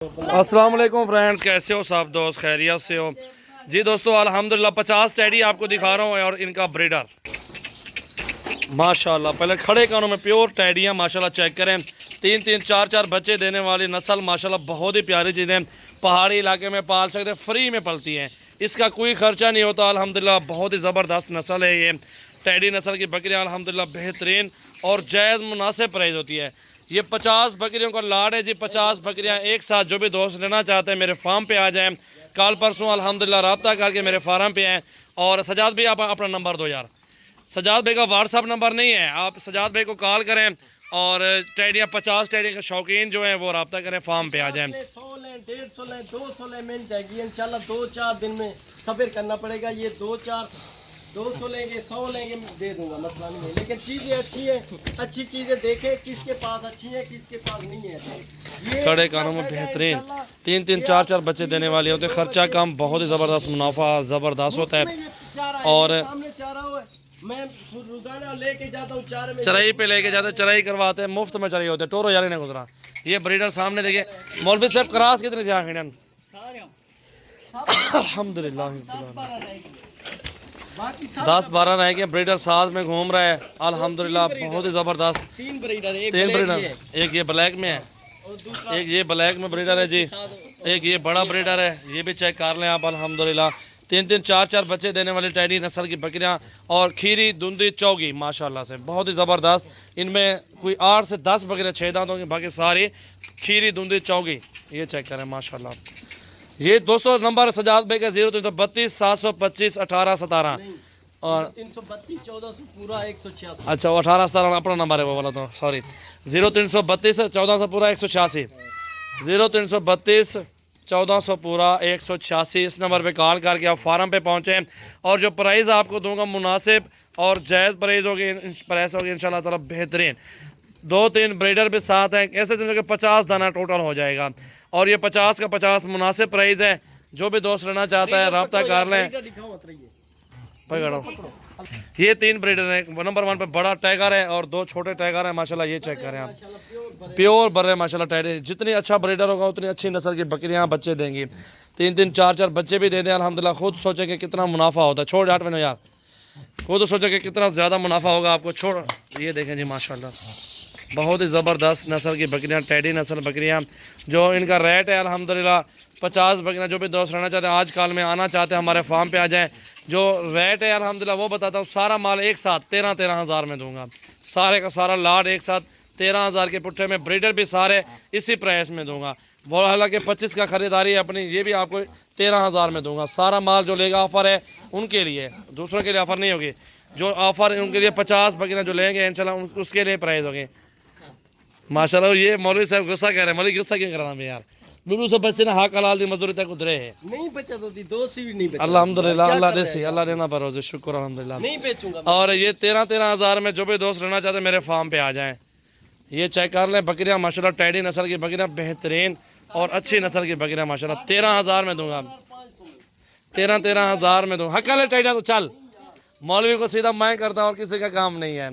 अस्सलाम वालेकुम फ्रेंड्स, कैसे हो सब दोस्त? खैरियत से हो जी दोस्तों? अल्हम्दुलिल्लाह 50 टैडी आपको दिखा रहा हूँ और इनका ब्रीडर माशाल्लाह। पहले खड़े कानों में प्योर टैडियाँ माशाल्लाह चेक करें। तीन तीन चार चार बच्चे देने वाली नस्ल माशाल्लाह बहुत ही प्यारी चीज़ें। पहाड़ी इलाके में पाल सकते हैं, फ्री में पलती हैं, इसका कोई खर्चा नहीं होता। अल्हम्दुलिल्लाह बहुत ही ज़बरदस्त नस्ल है ये टैडी नस्ल की बकरियाँ। अल्हम्दुलिल्लाह बेहतरीन और जायज़ मुनासिब प्राइस होती है। ये 50 बकरियों का लाड है जी। 50 बकरियां एक साथ। जो भी दोस्त लेना चाहते हैं मेरे फार्म पे आ जाएं। कल परसों अल्हम्दुलिल्लाह रब्ता करके मेरे फार्म पे आएँ। और सजाद भाई आप अपना नंबर दो यार। सजाद भाई का व्हाट्सअप नंबर नहीं है, आप सजाद भाई को कॉल करें और टैडियाँ 50 टैडियों के शौकीन जो हैं वो रब्ता करें, फार्म पे आ जाएँ। 100 लें, 150 लें, 200 लें, मिल जाएगी इंशाल्लाह। 2-4 दिन में सब्र करना पड़ेगा। ये 200 लेंगे, 100 लेंगे, दे दूंगा, मसला नहीं है। लेकिन चीज़ें अच्छी हैं, अच्छी चीज़ें देखें किसके पास अच्छी हैं किसके पास नहीं है। खड़े कानों में बेहतरीन तीन तीन चार चार बच्चे देने वाले होते हैं। खर्चा कम, बहुत ही ज़बरदस्त मुनाफा ज़बरदस्त होता है। और मैं रोजाना लेके जाता हूँ चारे में, चराई पे लेके जाते, चराई करवाते हैं, मुफ्त में चराई होते हैं। टोरो यारी ने गुजरा। ये ब्रीडर सामने देखिए। मौलवी साहब क्रास कितने थे आखिर? अल्हम्दुलिल्लाह 10-12 रह गए। ब्रीडर साथ में घूम रहा है अल्हम्दुलिल्लाह बहुत ही ज़बरदस्त। 3 ब्रीडर, एक ये ब्लैक में है, एक ये ब्लैक में ब्रीडर है जी, एक ये बड़ा ब्रीडर है, ये भी चेक कर लें आप। अल्हम्दुलिल्लाह 3-3 4-4 बच्चे देने वाली टैडी नस्ल की बकरियां और खीरी धुंधी चौगी माशाल्लाह से बहुत ही ज़बरदस्त। इनमें कोई 8 से 10 बकरियां 6 दांतों की, बाकी सारी खीरी धुंधी चौगी। ये चेक करें माशाल्लाह। ये दोस्तों नंबर सजाद भाई का 0332 725 1817 और 332 1400 पूरा 186। अच्छा 1817 अपना नंबर है वो वाला, तो सॉरी 0332 1400 पूरा 186, 0332 1400 पूरा 186। इस नंबर पे कॉल करके आप फार्म पे पहुँचें और जो प्राइस आपको दूंगा मुनासिब और जायज़ प्राइस होगी इंशाल्लाह ताला बेहतरीन। 2-3 ब्रीडर भी साथ हैं, ऐसे समझो कि 50 दाना टोटल हो जाएगा। और ये 50 का 50 मुनासिब प्राइस है। जो भी दोस्त लेना चाहता है रब्ता कर लें। ये 3 ब्रीडर हैं। नंबर 1 पे बड़ा टाइगर है और 2 छोटे टाइगर हैं माशाल्लाह। ये चेक करें आप, प्योर बर्रे माशाल्लाह टैडी। जितनी अच्छा ब्रीडर होगा उतनी अच्छी नस्ल की बकरियां बच्चे देंगी। 3-3 4-4 बच्चे भी दे दें अल्हम्दुलिल्लाह। खुद सोचे कि कितना मुनाफा होता है। छोड़ 8 महीने यार, खुद सोचे कि कितना ज़्यादा मुनाफा होगा आपको। छोड़ ये देखें जी माशाल्लाह बहुत ही ज़बरदस्त नस्ल की बकरियां, टैडी नस्ल बकरियां। जो इनका रेट है अल्हम्दुलिल्लाह 50 बकरियां। जो भी दोस्त रहना चाहते हैं आज कल में आना चाहते हैं हमारे फार्म पे आ जाएं। जो रेट है अल्हम्दुलिल्लाह वो बताता हूँ। सारा माल एक साथ 13-13 हज़ार में दूंगा। सारे का सारा लाड एक साथ 13 हज़ार के पुट्ठे में। ब्रीडर भी सारे इसी प्राइस में दूंगा। वो हालांकि 25 का ख़रीदारी है अपनी, ये भी आपको 13 हज़ार में दूंगा। सारा माल जो लेगा ऑफ़र है उनके लिए, दूसरों के लिए ऑफ़र नहीं होगी। जो ऑफ़र है उनके लिए 50 बकरियां जो लेंगे इंशाल्लाह उसके लिए प्राइस होगी माशाल्लाह। ये मौलवी साहब गुस्सा कह रहे हैं। मौलवी गुस्सा क्यों करा मैं यार? बिल्कुल सब बच्चे ना हक हलाल दी मजदूरी तक उधरे है। नहीं बचत होती, 2 सी भी नहीं बचत। अल्हम्दुलिल्लाह अल्लाह देसी, अल्लाह देना भरोसे, शुक्र अल्हम्दुलिल्लाह। नहीं बेचूंगा। और ये 13-13 हज़ार में जो भी दोस्त रहना चाहते हैं मेरे फार्म पे आ जाएं। ये चेक कर लें बकरियां माशाल्लाह टैडी नस्ल की बकरियां बेहतरीन और अच्छी नस्ल की बकरियां माशाल्लाह 13 हज़ार में दूंगा। 13 हज़ार में दूंगा। हक टैडिया तो चल। मौलवी को सीधा मैं करता हूँ और किसी का काम नहीं है।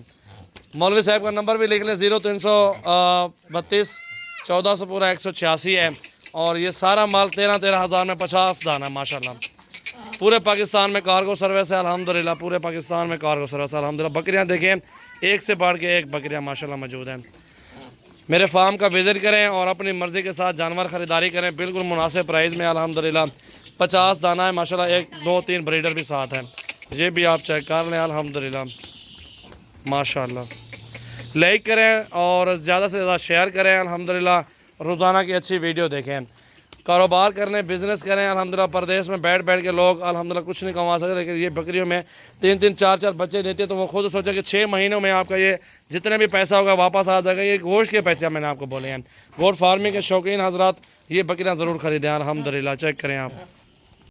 मौलवी साहब का नंबर भी लिख लें 0332 1400 पूरा 186 है। और ये सारा माल 13 हज़ार में 50 दाना माशाल्लाह। पूरे पाकिस्तान में कार्गो सर्विस है अल्हम्दुलिल्लाह। पूरे पाकिस्तान में कार्गो सर्विस है अल्हम्दुलिल्लाह। बकरियां देखें एक से बढ़ के एक बकरियां माशाल्लाह मौजूद हैं। मेरे फार्म का विज़िट करें और अपनी मर्ज़ी के साथ जानवर ख़रीदारी करें बिल्कुल मुनासिब प्राइस में अल्हम्दुलिल्लाह। 50 दाना है माशाल्लाह। 1-2-3 ब्रीडर भी साथ हैं, ये भी आप चेक कर लें अल्हम्दुलिल्लाह माशाल्लाह। लाइक करें और ज़्यादा से ज़्यादा शेयर करें अल्हम्दुलिल्लाह। रोज़ाना की अच्छी वीडियो देखें। कारोबार करने, बिज़नेस करें अल्हम्दुलिल्लाह। परदेश में बैठ बैठ के लोग अल्हम्दुलिल्लाह कुछ नहीं कमा सकते, लेकिन ये बकरियों में 3-3 4-4 बच्चे देते हैं तो वो खुद सोचा कि 6 महीनों में आपका ये जितने भी पैसा होगा वापस आ जाएगा। ये गोश्त के पैसे मैंने आपको बोले हैं। गोट फार्मिंग के शौकीन हजरात ये बकरियाँ ज़रूर ख़रीदें अल्हम्दुलिल्लाह। चेक करें आप।